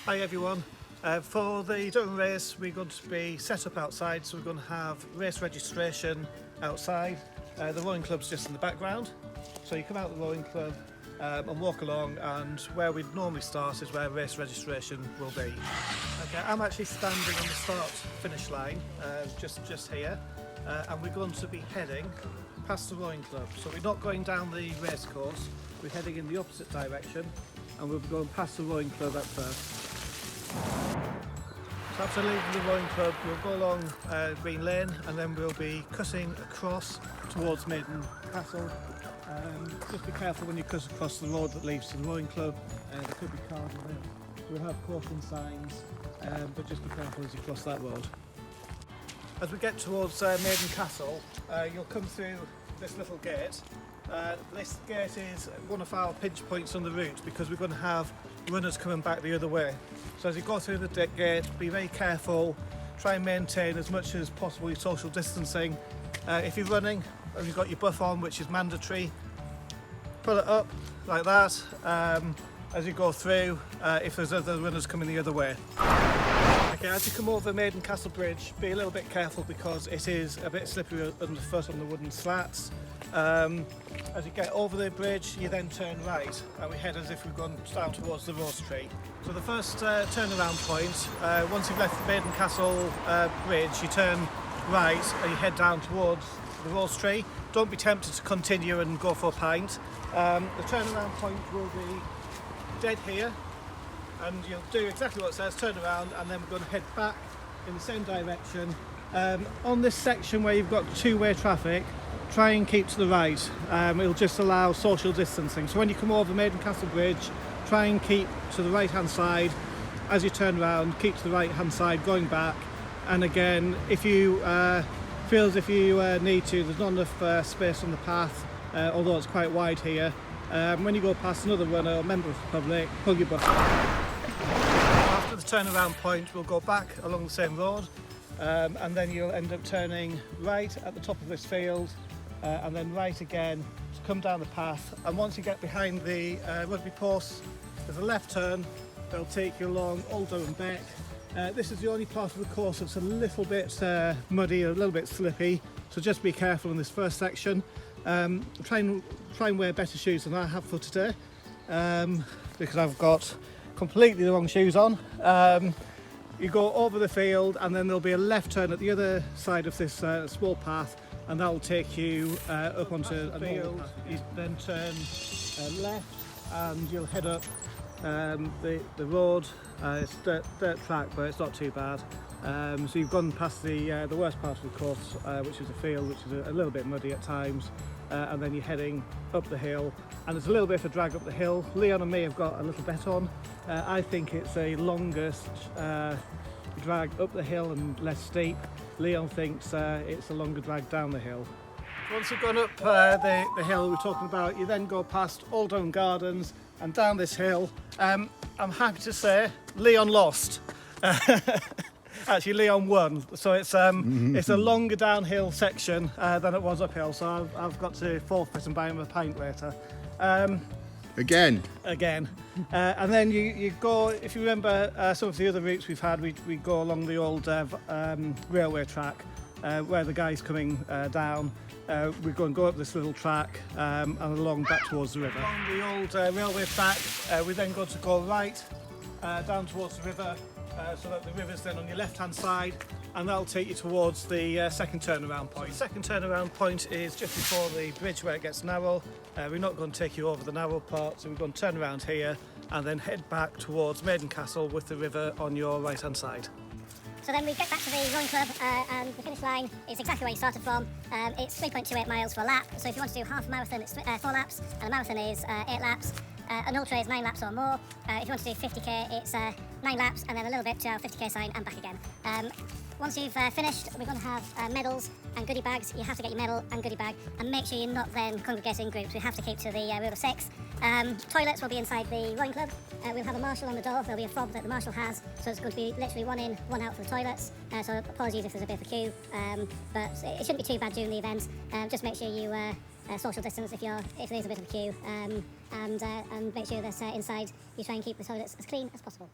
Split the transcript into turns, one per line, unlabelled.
Hi everyone. For the Durham race we're going to be set up outside, so we're going to have race registration outside. The rowing club's just in the background, so you come out of the rowing club and walk along, and where we'd normally start is where race registration will be. Okay, I'm actually standing on the start finish line just here, and we're going to be heading past the rowing club. So we're not going down the race course, we're heading in the opposite direction, and we'll be going past the rowing club at first. So after leaving the rowing club, we'll go along Green Lane, and then we'll be cutting across towards Maiden Castle. Just be careful when you cut across the road that leads to the rowing club. There could be cars in there. We'll have caution signs, but just be careful as you cross that road. As we get towards Maiden Castle, you'll come through this little gate. This gate is one of our pinch points on the route because we're going to have runners coming back the other way. So as you go through the gate, be very careful, try and maintain as much as possible your social distancing. If you're running and you've got your buff on, which is mandatory, pull it up like that as you go through, if there's other runners coming the other way. Okay, as you come over Maiden Castle Bridge, be a little bit careful because it is a bit slippery underfoot on the wooden slats. As you get over the bridge, you then turn right, and we head as if we've gone down towards the Rose Tree. So the first turnaround point, once you've left Maiden Castle Bridge, you turn right and you head down towards the Rose Tree. Don't be tempted to continue and go for a pint. The turnaround point will be dead here, and you'll do exactly what it says, turn around, and then we're going to head back in the same direction. On this section where you've got two-way traffic, try and keep to the right. It'll just allow social distancing. So when you come over Maiden Castle Bridge, try and keep to the right hand side. As you turn around, keep to the right hand side going back. And again, if you feel as if you need to, there's not enough space on the path, although it's quite wide here. When you go past another runner or member of the public, hug your butt. After the turnaround point, we'll go back along the same road, and then you'll end up turning right at the top of this field, and then right again to come down the path. And once you get behind the rugby posts, there's a left turn that'll take you along Old Durham Beck. This is the only part of the course that's a little bit muddy, a little bit slippy, so just be careful in this first section. Try and wear better shoes than I have for today, because I've got completely the wrong shoes on. You go over the field, and then there'll be a left turn at the other side of this small path, and that'll take you up onto the field. You then turn left, and you'll head up the road. It's dirt track, but it's not too bad. So you've gone past the worst part of the course, which is the field, which is a little bit muddy at times, and then you're heading up the hill, and there's a little bit of a drag up the hill. Leon and me have got a little bet on. I think it's a longest drag up the hill and less steep. Leon thinks it's a longer drag down the hill. Once you've gone up the hill we're talking about, you then go past Old Durham Gardens and down this hill. I'm happy to say Leon lost. Actually, Leon won, so it's a longer downhill section than it was uphill, so I've got to forfeit and buy him a pint later. Again. And then you go, if you remember some of the other routes we've had, we go along the old railway track where the guy's coming down. We go up this little track and along back towards the river. Along the old railway track, we then go right down towards the river, so that the river's then on your left hand side, and that'll take you towards the second turnaround point. The second turnaround point is just before the bridge where it gets narrow. We're not going to take you over the narrow part, so we're going to turn around here and then head back towards Maiden Castle with the river on your right hand side.
So then we get back to the rowing club, and the finish line is exactly where you started from. It's 3.28 miles for a lap, so if you want to do half a marathon, it's 4 laps, and a marathon is 8 laps. An ultra is 9 laps or more. If you want to do 50k, it's 9 laps, and then a little bit to our 50k sign and back again. Once you've finished, we're going to have medals and goodie bags. You have to get your medal and goodie bag, and make sure you're not then congregating in groups. We have to keep to the rule of 6. Toilets will be inside the rowing club. We'll have a marshal on the door. There'll be a fob that the marshal has, so it's going to be literally 1 in, 1 out for the toilets. So apologies if there's a bit of a queue, but it shouldn't be too bad during the event. Just make sure you social distance if there's a bit of a queue, and make sure that inside you try and keep the toilets as clean as possible.